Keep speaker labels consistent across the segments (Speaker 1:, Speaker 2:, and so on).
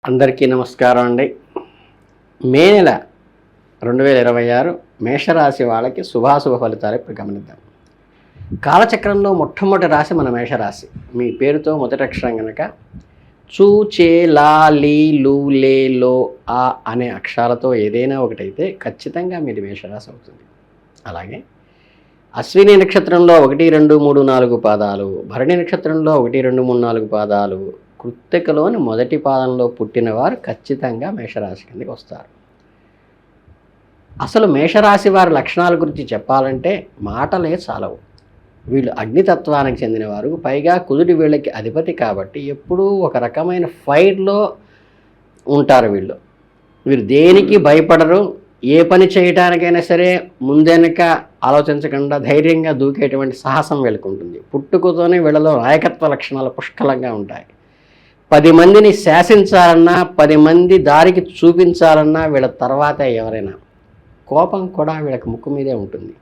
Speaker 1: అందరికీ నమస్కారం అండి. మే నెల 2026 మేషరాశి వాళ్ళకి శుభాశుభ ఫలితాలు ఇప్పుడు గమనిద్దాం. కాలచక్రంలో మొట్టమొదటి రాశి మన మేషరాశి. మీ పేరుతో మొదటి అక్షరం కనుక చూ, చే, లా, లీ, లు, లే, లో, ఆ అనే అక్షరాలతో ఏదైనా ఒకటైతే ఖచ్చితంగా మీది మేషరాశి అవుతుంది. అలాగే అశ్విని నక్షత్రంలో 1, 2, 3, 4 పాదాలు, భరణి నక్షత్రంలో 1, 2, 3, 4 పాదాలు, కృత్తికలోని మొదటి పాదంలో పుట్టినవారు ఖచ్చితంగా మేషరాశి కిందకి వస్తారు. అసలు మేషరాశి వారి లక్షణాల గురించి చెప్పాలంటే మాటలే చాలవు. వీళ్ళు అగ్నితత్వానికి చెందినవారు, పైగా కుదుటి వీళ్ళకి అధిపతి కాబట్టి ఎప్పుడూ ఒక రకమైన ఫైర్లో ఉంటారు. వీరు దేనికి భయపడరు. ఏ పని చేయటానికైనా సరే ముందెనక ఆలోచించకుండా ధైర్యంగా దూకేటువంటి సాహసం వీళ్ళకు ఉంటుంది. పుట్టుకతోనే వీళ్ళలో నాయకత్వ లక్షణాలు పుష్కలంగా ఉంటాయి. 10 మందిని శాసించాలన్నా, 10 మంది దారికి చూపించాలన్నా వీళ్ళ తర్వాత ఎవరైనా. కోపం కూడా వీళ్ళకి ముక్కు మీదే ఉంటుంది.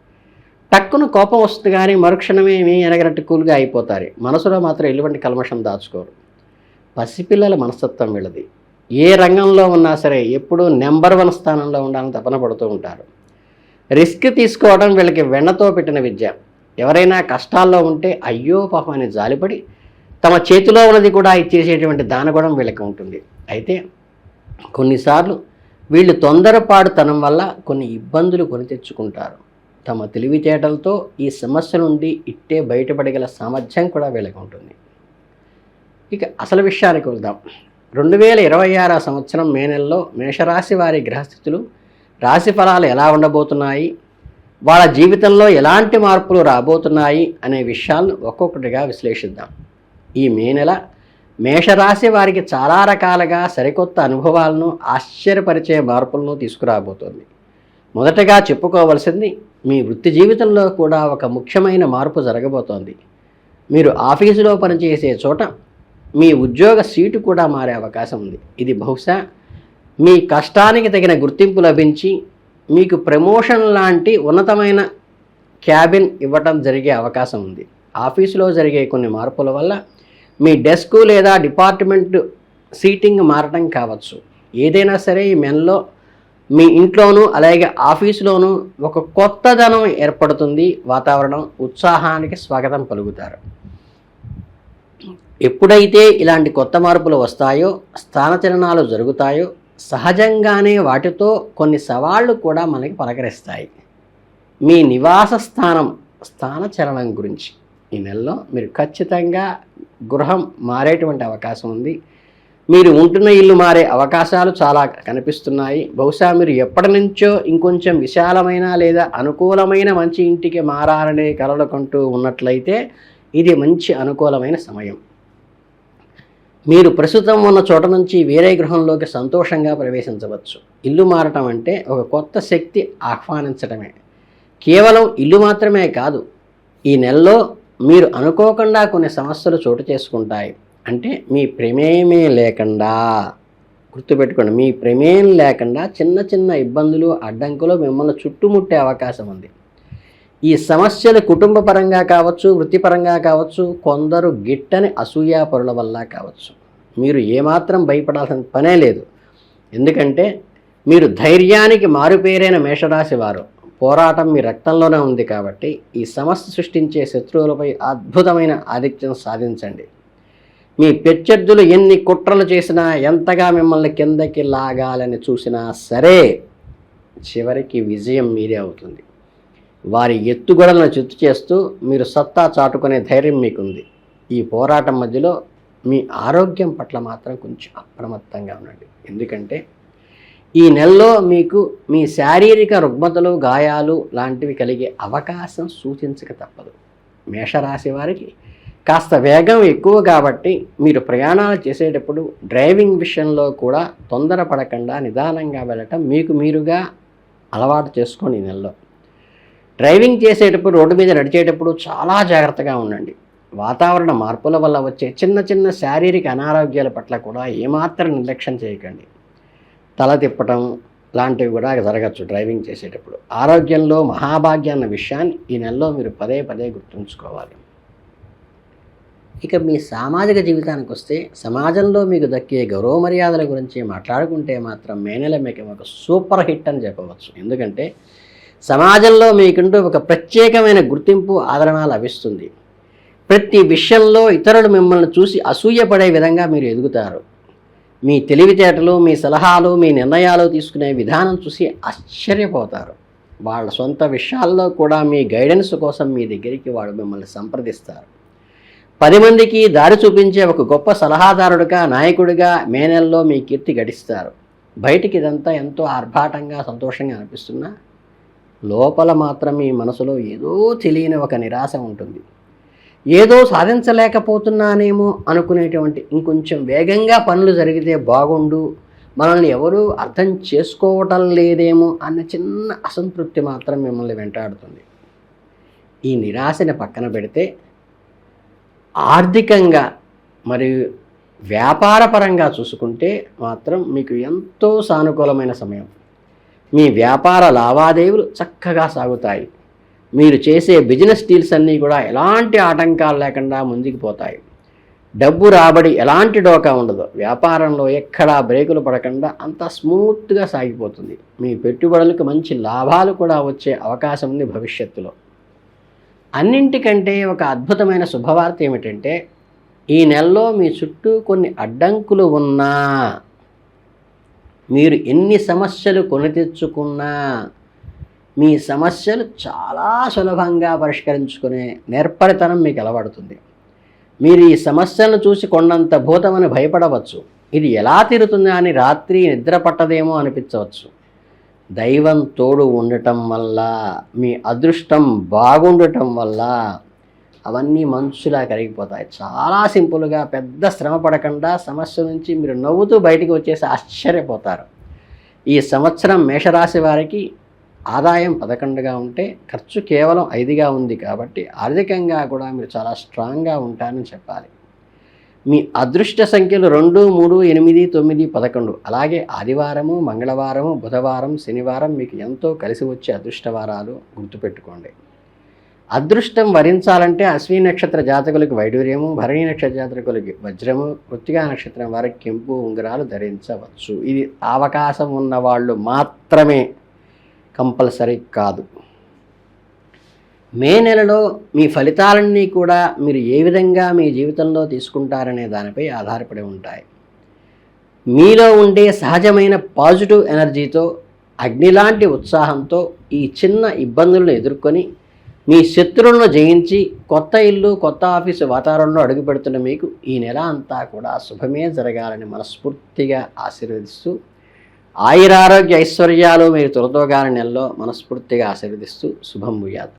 Speaker 1: టక్కున కోపం వస్తుంది కానీ మరుక్షణమే ఏమీ ఎనగనట్టు కూల్గా అయిపోతారు. మనసులో మాత్రం ఎటువంటి కల్మషం దాచుకోరు. పసిపిల్లల మనస్తత్వం వీళ్ళది. ఏ రంగంలో ఉన్నా సరే ఎప్పుడూ నెంబర్ 1 స్థానంలో ఉండాలని తపన పడుతూ ఉంటారు. రిస్క్ తీసుకోవడం వీళ్ళకి వెన్నతో పెట్టిన విద్య. ఎవరైనా కష్టాల్లో ఉంటే అయ్యో పాపం అని జాలిపడి తమ చేతిలో ఉన్నది కూడా ఇచ్చేసేటువంటి దానగుణం వీళ్ళకి ఉంటుంది. అయితే కొన్నిసార్లు వీళ్ళు తొందరపాటుతనం వల్ల కొన్ని ఇబ్బందులు కొని తెచ్చుకుంటారు. తమ తెలివితేటలతో ఈ సమస్య నుండి ఇట్టే బయటపడగల సామర్థ్యం కూడా వీళ్ళకి ఉంటుంది. ఇక అసలు విషయానికి వెళ్దాం. 2026 సంవత్సరం మే నెలలో మేషరాశి వారి గ్రహస్థితులు, రాశి ఫలాలు ఎలా ఉండబోతున్నాయి, వాళ్ళ జీవితంలో ఎలాంటి మార్పులు రాబోతున్నాయి అనే విషయాలను ఒక్కొక్కటిగా విశ్లేషిద్దాం. ఈ మే నెల మేషరాశి వారికి చాలా రకాలుగా సరికొత్త అనుభవాలను, ఆశ్చర్యపరిచే మార్పులను తీసుకురాబోతోంది. మొదటగా చెప్పుకోవలసింది మీ వృత్తి జీవితంలో కూడా ఒక ముఖ్యమైన మార్పు జరగబోతోంది. మీరు ఆఫీసులో పనిచేసే చోట మీ ఉద్యోగ సీటు కూడా మారే అవకాశం ఉంది. ఇది బహుశా మీ కష్టానికి తగిన గుర్తింపు లభించి మీకు ప్రమోషన్ లాంటి ఉన్నతమైన క్యాబిన్ ఇవ్వటం జరిగే అవకాశం ఉంది. ఆఫీసులో జరిగే కొన్ని మార్పుల వల్ల మీ డెస్క్ లేదా డిపార్ట్మెంట్ సీటింగ్ మారటం కావచ్చు. ఏదైనా సరే ఈ నెలలో మీ ఇంట్లోనూ అలాగే ఆఫీసులోనూ ఒక కొత్తదనం ఏర్పడుతుంది. వాతావరణం, ఉత్సాహానికి స్వాగతం పలుకుతారు. ఎప్పుడైతే ఇలాంటి కొత్త మార్పులు వస్తాయో, స్థానచలనాలు జరుగుతాయో, సహజంగానే వాటితో కొన్ని సవాళ్లు కూడా మనకి పలకరిస్తాయి. మీ నివాస స్థానచలనం గురించి ఈ నెలలో మీరు ఖచ్చితంగా గృహం మారేటువంటి అవకాశం ఉంది. మీరు ఉంటున్న ఇల్లు మారే అవకాశాలు చాలా కనిపిస్తున్నాయి. బహుశా మీరు ఎప్పటి నుంచో ఇంకొంచెం విశాలమైన లేదా అనుకూలమైన మంచి ఇంటికి మారాలనే కలలు కంటూ ఉన్నట్లయితే ఇది మంచి అనుకూలమైన సమయం. మీరు ప్రస్తుతం ఉన్న చోట నుంచి వేరే గృహంలోకి సంతోషంగా ప్రవేశించవచ్చు. ఇల్లు మారటం అంటే ఒక కొత్త శక్తి ఆహ్వానించడమే. కేవలం ఇల్లు మాత్రమే కాదు, ఈ నెలలో మీరు అనుకోకుండా కొన్ని సమస్యలు చోటు చేసుకుంటాయి. అంటే మీ ప్రమేయమే లేకుండా, గుర్తుపెట్టుకోండి, మీ ప్రమేయం లేకుండా చిన్న చిన్న ఇబ్బందులు, అడ్డంకులు మిమ్మల్ని చుట్టుముట్టే అవకాశం ఉంది. ఈ సమస్యలు కుటుంబపరంగా కావచ్చు, వృత్తిపరంగా కావచ్చు, కొందరు గిట్టని అసూయాపరుల వల్ల కావచ్చు. మీరు ఏమాత్రం భయపడాల్సిన పనే లేదు. ఎందుకంటే మీరు ధైర్యానికి మారుపేరైన మేషరాశి వారు. పోరాటం మీ రక్తంలోనే ఉంది కాబట్టి ఈ సమస్య సృష్టించే శత్రువులపై అద్భుతమైన ఆధిక్యం సాధించండి. మీ ప్రత్యర్థులు ఎన్ని కుట్రలు చేసినా, ఎంతగా మిమ్మల్ని కిందకి లాగాలని చూసినా సరే చివరికి విజయం మీరే అవుతుంది. వారి ఎత్తుగడలను చిత్తు చేస్తూ మీరు సత్తా చాటుకునే ధైర్యం మీకుంది. ఈ పోరాటం మధ్యలో మీ ఆరోగ్యం పట్ల మాత్రం కొంచెం అప్రమత్తంగా ఉండండి. ఎందుకంటే ఈ నెలలో మీకు మీ శారీరక రుగ్మతలు, గాయాలు లాంటివి కలిగే అవకాశం సూచించక తప్పదు. మేషరాశి వారికి కాస్త వేగం ఎక్కువ కాబట్టి మీరు ప్రయాణాలు చేసేటప్పుడు డ్రైవింగ్ విషయంలో కూడా తొందరపడకుండా నిదానంగా వెళ్ళటం మీకు మీరుగా అలవాటు చేసుకోండి. ఈ నెలలో డ్రైవింగ్ చేసేటప్పుడు, రోడ్డు మీద నడిచేటప్పుడు చాలా జాగ్రత్తగా ఉండండి. వాతావరణ మార్పుల వల్ల వచ్చే చిన్న చిన్న శారీరక అనారోగ్యాల పట్ల కూడా ఏమాత్రం నిర్లక్ష్యం చేయకండి. తల తిప్పటం లాంటివి కూడా జరగచ్చు డ్రైవింగ్ చేసేటప్పుడు. ఆరోగ్యంలో మహాభాగ్యం అన్న విషయాన్ని ఈ నెలలో మీరు పదే పదే గుర్తుంచుకోవాలి. ఇక మీ సామాజిక జీవితానికి వస్తే సమాజంలో మీకు దక్కే గౌరవ మర్యాదల గురించి మాట్లాడుకుంటే మాత్రం మే నెల మీకు ఒక సూపర్ హిట్ అని చెప్పవచ్చు. ఎందుకంటే సమాజంలో మీకంటూ ఒక ప్రత్యేకమైన గుర్తింపు ఆదరణ లభిస్తుంది. ప్రతి విషయంలో ఇతరులు మిమ్మల్ని చూసి అసూయపడే విధంగా మీరు ఎదుగుతారు. మీ తెలివితేటలు, మీ సలహాలు, మీ నిర్ణయాలు తీసుకునే విధానం చూసి ఆశ్చర్యపోతారు. వాళ్ళ సొంత విషయాల్లో కూడా మీ గైడెన్స్ కోసం మీ దగ్గరికి వాడు మిమ్మల్ని సంప్రదిస్తారు. 10 మందికి దారి చూపించే ఒక గొప్ప సలహాదారుడిగా, నాయకుడిగా మే నెలలో మీ కీర్తి గడిస్తారు. బయటికి ఇదంతా ఎంతో ఆర్భాటంగా, సంతోషంగా అనిపిస్తున్నా లోపల మాత్రం మీ మనసులో ఏదో తెలియని ఒక నిరాశ ఉంటుంది. ఏదో సాధించలేకపోతున్నానేమో అనుకునేటువంటి, ఇంకొంచెం వేగంగా పనులు జరిగితే బాగుండు, మనల్ని ఎవరూ అర్థం చేసుకోవటం లేదేమో అన్న చిన్న అసంతృప్తి మాత్రం మిమ్మల్ని వెంటాడుతుంది. ఈ నిరాశని పక్కన పెడితే ఆర్థికంగా మరియు వ్యాపారపరంగా చూసుకుంటే మాత్రం మీకు ఎంతో సానుకూలమైన సమయం. మీ వ్యాపార లావాదేవీలు చక్కగా సాగుతాయి. మీరు చేసే బిజినెస్ డీల్స్ అన్నీ కూడా ఎలాంటి ఆటంకాలు లేకుండా ముందుకు పోతాయి. డబ్బు రాబడి ఎలాంటి డోకా ఉండదు. వ్యాపారంలో ఎక్కడా బ్రేకులు పడకుండా అంతా స్మూత్గా సాగిపోతుంది. మీ పెట్టుబడులకు మంచి లాభాలు కూడా వచ్చే అవకాశం ఉంది భవిష్యత్తులో. అన్నింటికంటే ఒక అద్భుతమైన శుభవార్త ఏమిటంటే ఈ నెలలో మీ చుట్టూ కొన్ని అడ్డంకులు ఉన్నా, మీరు ఎన్ని సమస్యలు కొని తెచ్చుకున్నా మీ సమస్యలు చాలా సులభంగా పరిష్కరించుకునే నేర్పరితనం మీకు అలవడుతుంది. మీరు ఈ సమస్యలను చూసి కొండంత భూతమని భయపడవచ్చు. ఇది ఎలా తీరుతుందా అని రాత్రి నిద్ర పట్టదేమో అనిపించవచ్చు. దైవం తోడు ఉండటం వల్ల, మీ అదృష్టం బాగుండటం వల్ల అవన్నీ మంచులా కరిగిపోతాయి. చాలా సింపుల్గా, పెద్ద శ్రమ పడకుండా సమస్య నుంచి మీరు నవ్వుతూ బయటికి వచ్చేసి ఆశ్చర్యపోతారు. ఈ సంవత్సరం మేషరాశి వారికి ఆదాయం 11గా ఉంటే ఖర్చు కేవలం 5గా ఉంది. కాబట్టి ఆర్థికంగా కూడా మీరు చాలా స్ట్రాంగ్గా ఉంటారని చెప్పాలి. మీ అదృష్ట సంఖ్యలు 2, 3, 8, 9, 11. అలాగే ఆదివారము, మంగళవారము, బుధవారం, శనివారం మీకు ఎంతో కలిసి వచ్చే అదృష్టవారాలు గుర్తుపెట్టుకోండి. అదృష్టం వరించాలంటే అశ్విని నక్షత్ర జాతకులకు వైడూర్యము, భరణి నక్షత్ర జాతకులకి వజ్రము, కృత్తికా నక్షత్రం వారికి కెంపు ఉంగరాలు ధరించవచ్చు. ఇది అవకాశం ఉన్న వాళ్ళు మాత్రమే, కంపల్సరీ కాదు. మే నెలలో మీ ఫలితాలన్నీ కూడా మీరు ఏ విధంగా మీ జీవితంలో తీసుకుంటారనే దానిపై ఆధారపడి ఉంటాయి. మీలో ఉండే సహజమైన పాజిటివ్ ఎనర్జీతో, అగ్నిలాంటి ఉత్సాహంతో ఈ చిన్న ఇబ్బందులను ఎదుర్కొని మీ శత్రువులను జయించి కొత్త ఇల్లు, కొత్త ఆఫీసు వాతావరణంలో అడుగుపెడుతున్న మీకు ఈ నెల అంతా కూడా శుభమే జరగాలని మనస్ఫూర్తిగా ఆశీర్వదిస్తూ, ఆయురారోగ్య ఐశ్వర్యాలు మీరు తొలతోగాని నెలలో మనస్ఫూర్తిగా ఆశీర్వదిస్తూ శుభం భూయాత్.